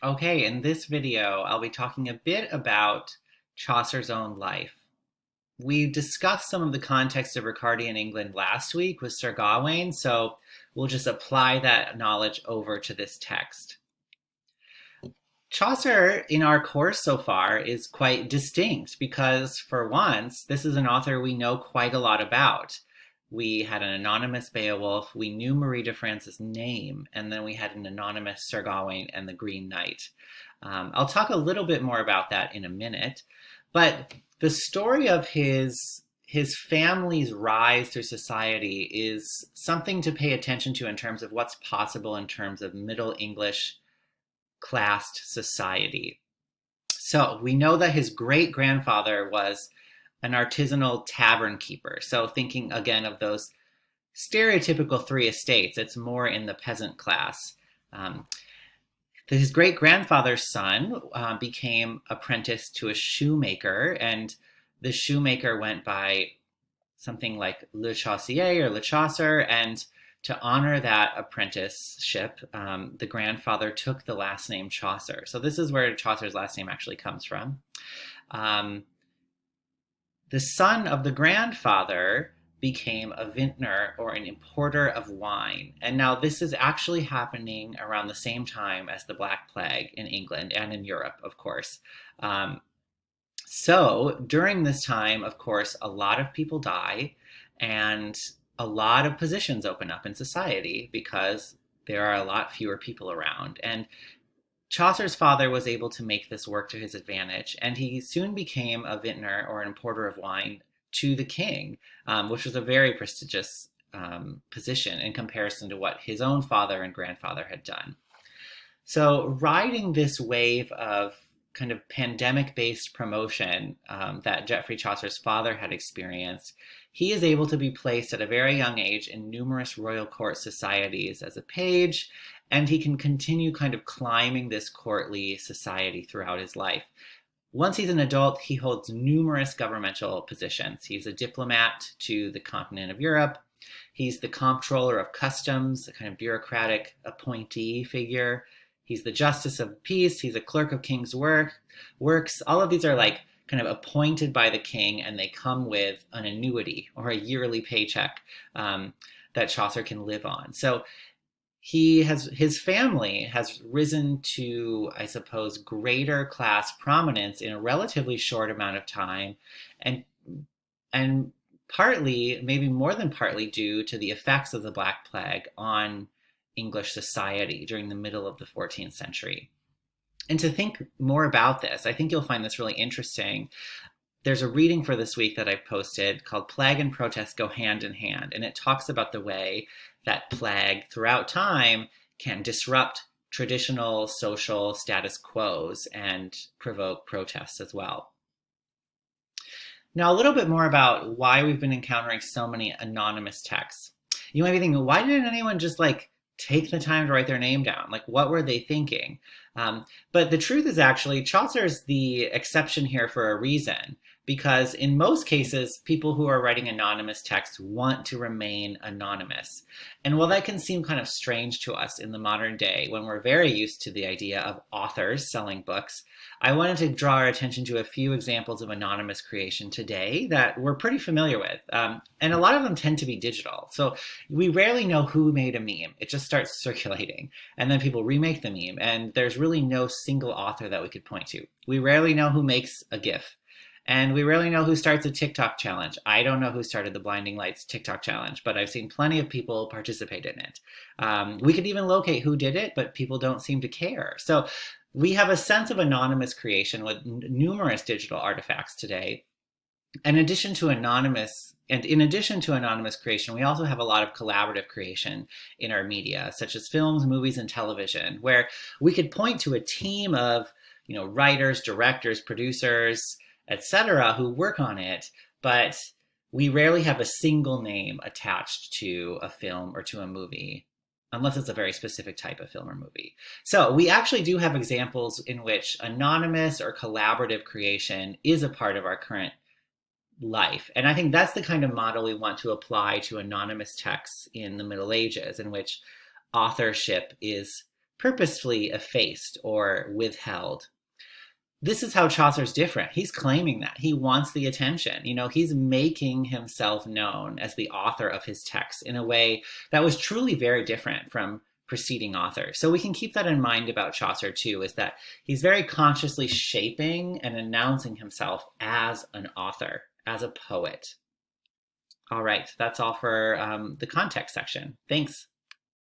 Okay, in this video, I'll be talking a bit about Chaucer's own life. We discussed some of the context of Ricardian England last week with Sir Gawain, so we'll just apply that knowledge over to this text. Chaucer, in our course so far, is quite distinct because, for once, this is an author we know quite a lot about. We had an anonymous Beowulf, we knew Marie de France's name, and then we had an anonymous Sir Gawain and the Green Knight. I'll talk a little bit more about that in a minute, but the story of his family's rise through society is something to pay attention to in terms of what's possible in terms of Middle English classed society. So we know that his great grandfather was an artisanal tavern keeper. So thinking again of those stereotypical three estates, it's more in the peasant class. His great grandfather's son became apprenticed to a shoemaker, and the shoemaker went by something like Le Chaussier or Le Chaucer, and to honor that apprenticeship, the grandfather took the last name Chaucer. So this is where Chaucer's last name actually comes from. The son of the grandfather became a vintner or an importer of wine. And now this is actually happening around the same time as the Black Plague in England and in Europe, of course. So during this time, of course, a lot of people die and a lot of positions open up in society because there are a lot fewer people around. And Chaucer's father was able to make this work to his advantage, and he soon became a vintner or an importer of wine to the king, which was a very prestigious position in comparison to what his own father and grandfather had done. So riding this wave of kind of pandemic-based promotion that Geoffrey Chaucer's father had experienced, he is able to be placed at a very young age in numerous royal court societies as a page, and he can continue kind of climbing this courtly society throughout his life. Once he's an adult, he holds numerous governmental positions. He's a diplomat to the continent of Europe. He's the comptroller of customs, a kind of bureaucratic appointee figure. He's the justice of peace. He's a clerk of king's works. All of these are like kind of appointed by the king, and they come with an annuity or a yearly paycheck that Chaucer can live on. So his family has risen to, I suppose, greater class prominence in a relatively short amount of time, and partly, maybe more than partly, due to the effects of the Black Plague on English society during the middle of the 14th century. And to think more about this, I think you'll find this really interesting. There's a reading for this week that I posted called Plague and Protest Go Hand in Hand, and it talks about the way that plague throughout time can disrupt traditional social status quos and provoke protests as well. Now, a little bit more about why we've been encountering so many anonymous texts. You might be thinking, why didn't anyone just take the time to write their name down? What were they thinking? But the truth is actually Chaucer's the exception here for a reason, because in most cases, people who are writing anonymous texts want to remain anonymous. And while that can seem kind of strange to us in the modern day, when we're very used to the idea of authors selling books, I wanted to draw our attention to a few examples of anonymous creation today that we're pretty familiar with. And a lot of them tend to be digital. So we rarely know who made a meme. It just starts circulating, and then people remake the meme, and there's really no single author that we could point to. We rarely know who makes a GIF. And we rarely know who starts a TikTok challenge. I don't know who started the Blinding Lights TikTok challenge, but I've seen plenty of people participate in it. We could even locate who did it, but people don't seem to care. So we have a sense of anonymous creation with numerous digital artifacts today. In addition to anonymous creation, we also have a lot of collaborative creation in our media, such as films, movies, and television, where we could point to a team of writers, directors, producers, etc., who work on it, but we rarely have a single name attached to a film or to a movie, unless it's a very specific type of film or movie. So we actually do have examples in which anonymous or collaborative creation is a part of our current life. And I think that's the kind of model we want to apply to anonymous texts in the Middle Ages, in which authorship is purposefully effaced or withheld. This is how Chaucer's different. He's claiming that. He wants the attention. He's making himself known as the author of his text in a way that was truly very different from preceding authors. So we can keep that in mind about Chaucer too, is that he's very consciously shaping and announcing himself as an author, as a poet. All right, that's all for the context section. Thanks.